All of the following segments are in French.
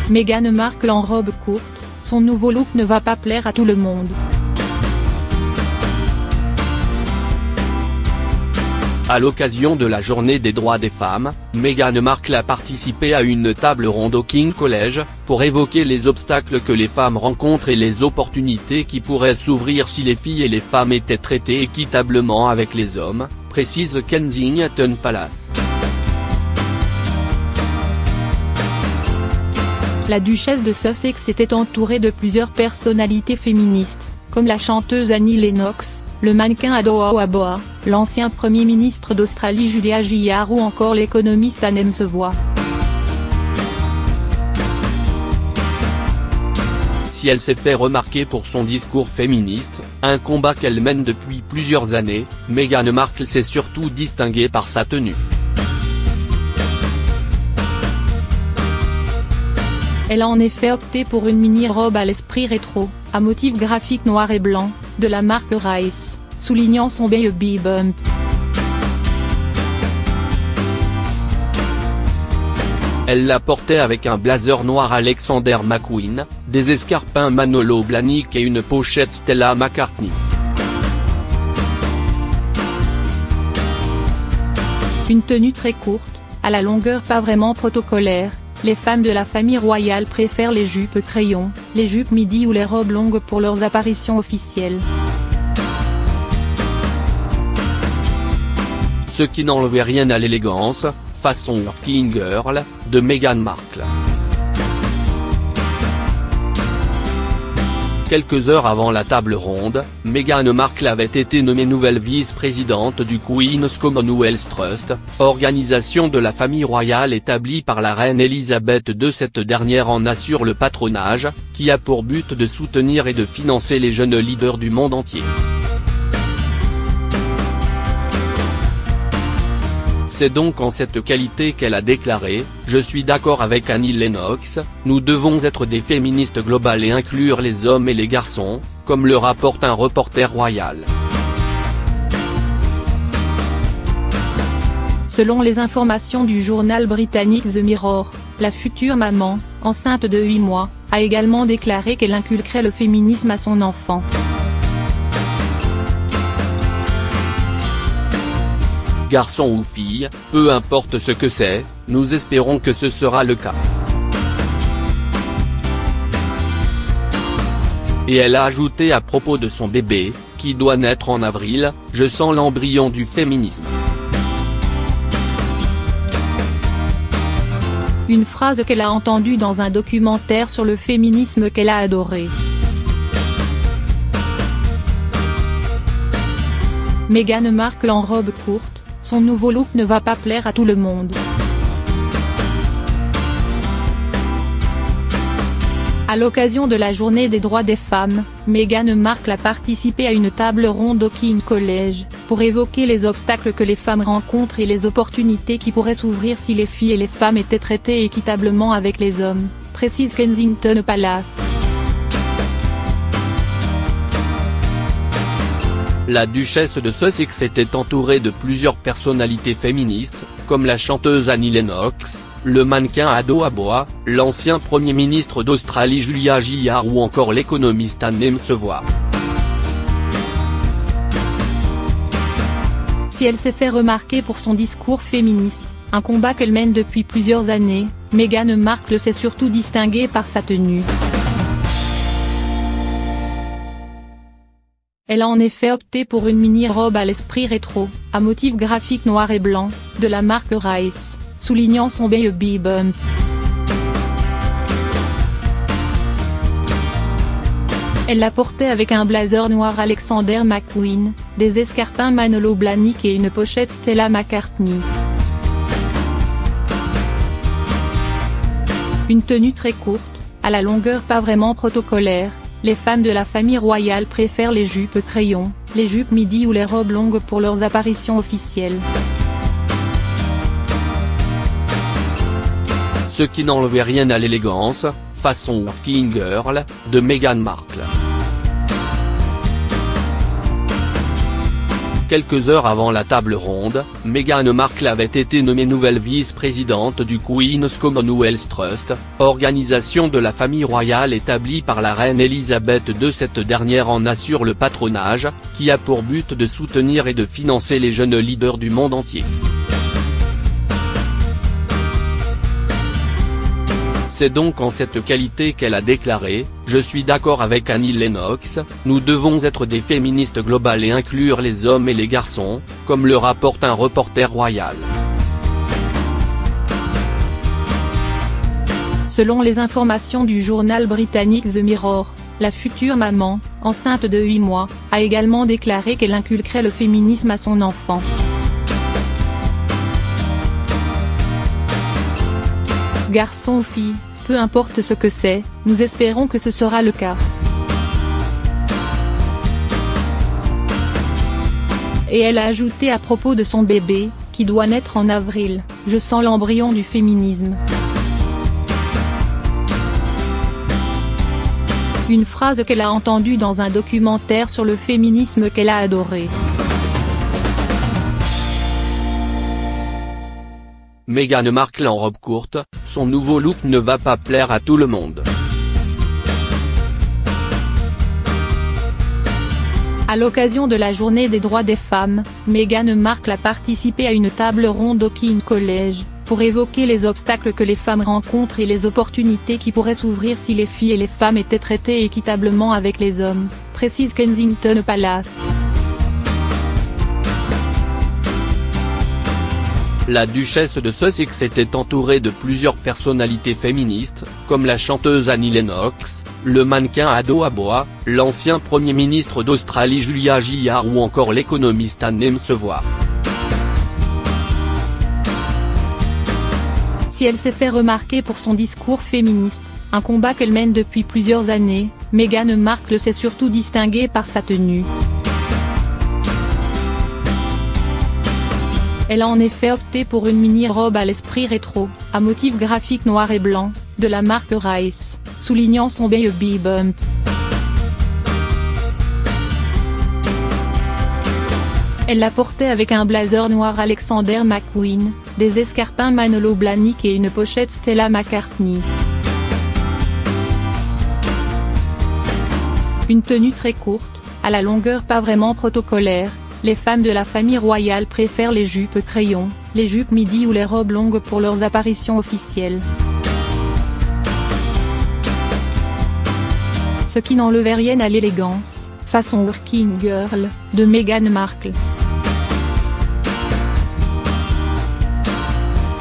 Meghan Markle en robe courte, son nouveau look ne va pas plaire à tout le monde. À l'occasion de la journée des droits des femmes, Meghan Markle a participé à une table ronde au King's College, pour évoquer les obstacles que les femmes rencontrent et les opportunités qui pourraient s'ouvrir si les filles et les femmes étaient traitées équitablement avec les hommes, précise Kensington Palace. La duchesse de Sussex était entourée de plusieurs personnalités féministes, comme la chanteuse Annie Lennox, le mannequin Ado Aboah, l'ancien Premier ministre d'Australie Julia Gillard ou encore l'économiste Anne Msevoa. Si elle s'est fait remarquer pour son discours féministe, un combat qu'elle mène depuis plusieurs années, Meghan Markle s'est surtout distinguée par sa tenue. Elle a en effet opté pour une mini-robe à l'esprit rétro, à motif graphique noir et blanc, de la marque Rice, soulignant son baby bump. Elle la portait avec un blazer noir Alexander McQueen, des escarpins Manolo Blahnik et une pochette Stella McCartney. Une tenue très courte, à la longueur pas vraiment protocolaire. Les femmes de la famille royale préfèrent les jupes crayons, les jupes midi ou les robes longues pour leurs apparitions officielles. Ce qui n'enlevait rien à l'élégance, façon working girl, de Meghan Markle. Quelques heures avant la table ronde, Meghan Markle avait été nommée nouvelle vice-présidente du Queen's Commonwealth Trust, organisation de la famille royale établie par la reine Elisabeth II. Cette dernière en assure le patronage, qui a pour but de soutenir et de financer les jeunes leaders du monde entier. C'est donc en cette qualité qu'elle a déclaré « Je suis d'accord avec Annie Lennox, nous devons être des féministes globales et inclure les hommes et les garçons », comme le rapporte un reporter royal. Selon les informations du journal britannique The Mirror, la future maman, enceinte de 8 mois, a également déclaré qu'elle inculquerait le féminisme à son enfant. Garçon ou fille, peu importe ce que c'est, nous espérons que ce sera le cas. Et elle a ajouté à propos de son bébé, qui doit naître en avril, « Je sens l'embryon du féminisme ». Une phrase qu'elle a entendue dans un documentaire sur le féminisme qu'elle a adoré. Meghan Markle en robe courte, son nouveau look ne va pas plaire à tout le monde. À l'occasion de la journée des droits des femmes, Meghan Markle a participé à une table ronde au King's College, pour évoquer les obstacles que les femmes rencontrent et les opportunités qui pourraient s'ouvrir si les filles et les femmes étaient traitées équitablement avec les hommes, précise Kensington Palace. La duchesse de Sussex était entourée de plusieurs personnalités féministes, comme la chanteuse Annie Lennox, le mannequin Ado Aboah, l'ancien Premier ministre d'Australie Julia Gillard ou encore l'économiste Anne Msevoa. Si elle s'est fait remarquer pour son discours féministe, un combat qu'elle mène depuis plusieurs années, Meghan Markle s'est surtout distinguée par sa tenue. Elle a en effet opté pour une mini-robe à l'esprit rétro, à motif graphique noir et blanc, de la marque Rice, soulignant son baby bump. Elle la portait avec un blazer noir Alexander McQueen, des escarpins Manolo Blahnik et une pochette Stella McCartney. Une tenue très courte, à la longueur pas vraiment protocolaire. Les femmes de la famille royale préfèrent les jupes crayons, les jupes midi ou les robes longues pour leurs apparitions officielles. Ce qui n'enlevait rien à l'élégance, façon working girl, de Meghan Markle. Quelques heures avant la table ronde, Meghan Markle avait été nommée nouvelle vice-présidente du Queen's Commonwealth Trust, organisation de la famille royale établie par la reine Elisabeth II. Cette dernière en assure le patronage, qui a pour but de soutenir et de financer les jeunes leaders du monde entier. C'est donc en cette qualité qu'elle a déclaré « Je suis d'accord avec Annie Lennox, nous devons être des féministes globales et inclure les hommes et les garçons », comme le rapporte un reporter royal. Selon les informations du journal britannique The Mirror, la future maman, enceinte de 8 mois, a également déclaré qu'elle inculquerait le féminisme à son enfant. Garçon ou fille, peu importe ce que c'est, nous espérons que ce sera le cas. Et elle a ajouté à propos de son bébé, qui doit naître en avril, « Je sens l'embryon du féminisme ». Une phrase qu'elle a entendue dans un documentaire sur le féminisme qu'elle a adoré. Meghan Markle en robe courte, son nouveau look ne va pas plaire à tout le monde. À l'occasion de la journée des droits des femmes, Meghan Markle a participé à une table ronde au King's College, pour évoquer les obstacles que les femmes rencontrent et les opportunités qui pourraient s'ouvrir si les filles et les femmes étaient traitées équitablement avec les hommes, précise Kensington Palace. La duchesse de Sussex était entourée de plusieurs personnalités féministes, comme la chanteuse Annie Lennox, le mannequin Ado Aboah, l'ancien Premier ministre d'Australie Julia Gillard ou encore l'économiste Anne Emsavoir. Si elle s'est fait remarquer pour son discours féministe, un combat qu'elle mène depuis plusieurs années, Meghan Markle s'est surtout distinguée par sa tenue. Elle a en effet opté pour une mini-robe à l'esprit rétro, à motif graphique noir et blanc, de la marque Rice, soulignant son baby bump. Elle la portait avec un blazer noir Alexander McQueen, des escarpins Manolo Blahnik et une pochette Stella McCartney. Une tenue très courte, à la longueur pas vraiment protocolaire. Les femmes de la famille royale préfèrent les jupes crayons, les jupes midi ou les robes longues pour leurs apparitions officielles. Ce qui n'enlevait rien à l'élégance, façon working girl, de Meghan Markle.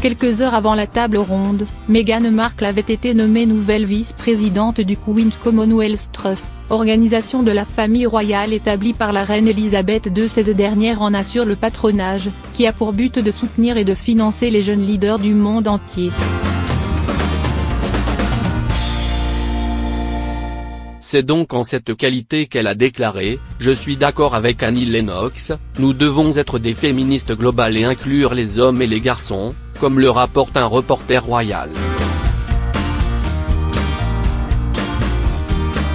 Quelques heures avant la table ronde, Meghan Markle avait été nommée nouvelle vice-présidente du Queen's Commonwealth Trust, organisation de la famille royale établie par la reine Elisabeth II. Cette dernière en assure le patronage, qui a pour but de soutenir et de financer les jeunes leaders du monde entier. C'est donc en cette qualité qu'elle a déclaré « Je suis d'accord avec Annie Lennox, nous devons être des féministes globales et inclure les hommes et les garçons », comme le rapporte un reporter royal.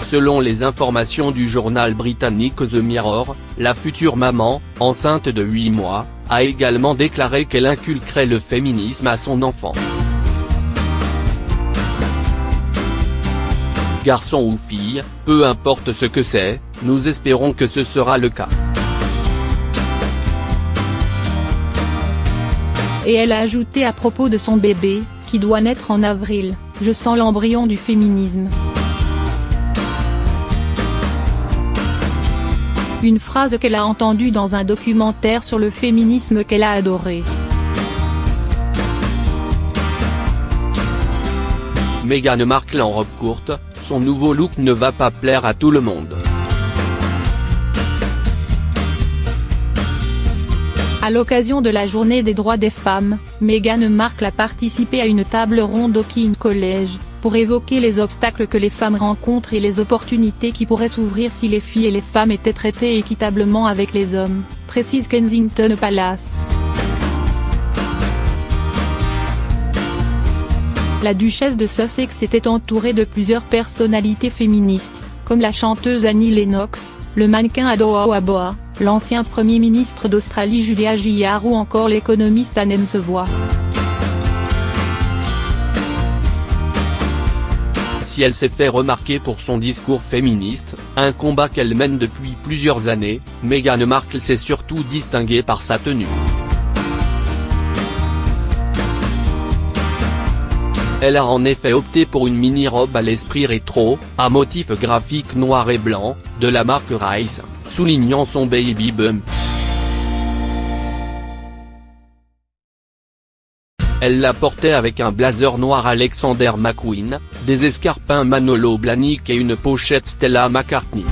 Selon les informations du journal britannique The Mirror, la future maman, enceinte de 8 mois, a également déclaré qu'elle inculquerait le féminisme à son enfant. Garçon ou fille, peu importe ce que c'est, nous espérons que ce sera le cas. Et elle a ajouté à propos de son bébé, qui doit naître en avril, « Je sens l'embryon du féminisme ». Une phrase qu'elle a entendue dans un documentaire sur le féminisme qu'elle a adoré. Meghan Markle en robe courte, son nouveau look ne va pas plaire à tout le monde. À l'occasion de la journée des droits des femmes, Meghan Markle a participé à une table ronde au King's College, pour évoquer les obstacles que les femmes rencontrent et les opportunités qui pourraient s'ouvrir si les filles et les femmes étaient traitées équitablement avec les hommes, précise Kensington Palace. La duchesse de Sussex était entourée de plusieurs personnalités féministes, comme la chanteuse Annie Lennox, le mannequin Ado Awoaboah, l'ancien Premier ministre d'Australie Julia Gillard ou encore l'économiste Anne Msevoa. Si elle s'est fait remarquer pour son discours féministe, un combat qu'elle mène depuis plusieurs années, Meghan Markle s'est surtout distinguée par sa tenue. Elle a en effet opté pour une mini-robe à l'esprit rétro, à motif graphique noir et blanc, de la marque Rice, soulignant son baby bump. Elle la portait avec un blazer noir Alexander McQueen, des escarpins Manolo Blahnik et une pochette Stella McCartney.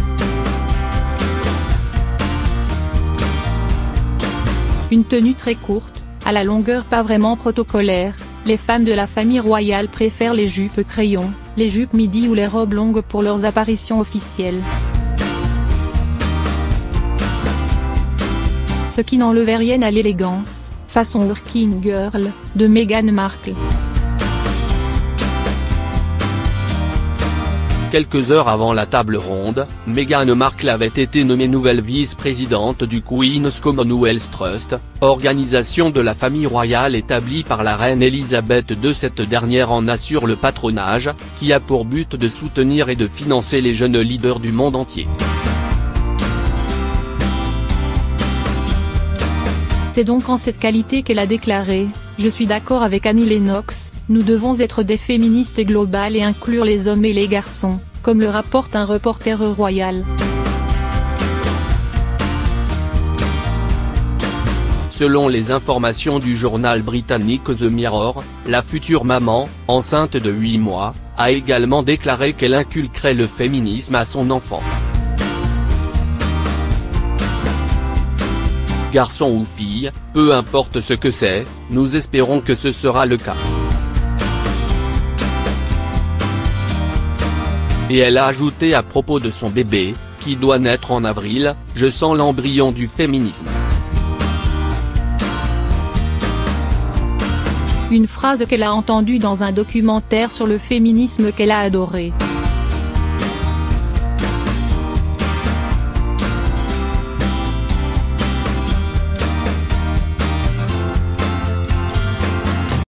Une tenue très courte, à la longueur pas vraiment protocolaire, les femmes de la famille royale préfèrent les jupes crayons, les jupes midi ou les robes longues pour leurs apparitions officielles. Ce qui n'enlevait rien à l'élégance, façon working girl, de Meghan Markle. Quelques heures avant la table ronde, Meghan Markle avait été nommée nouvelle vice-présidente du Queen's Commonwealth Trust, organisation de la famille royale établie par la reine Elisabeth II. Cette dernière en assure le patronage, qui a pour but de soutenir et de financer les jeunes leaders du monde entier. C'est donc en cette qualité qu'elle a déclaré « Je suis d'accord avec Annie Lennox, nous devons être des féministes globales et inclure les hommes et les garçons », comme le rapporte un reporter royal. Selon les informations du journal britannique The Mirror, la future maman, enceinte de 8 mois, a également déclaré qu'elle inculquerait le féminisme à son enfant. Garçon ou fille, peu importe ce que c'est, nous espérons que ce sera le cas. Et elle a ajouté à propos de son bébé, qui doit naître en avril, « Je sens l'embryon du féminisme ». Une phrase qu'elle a entendue dans un documentaire sur le féminisme qu'elle a adoré.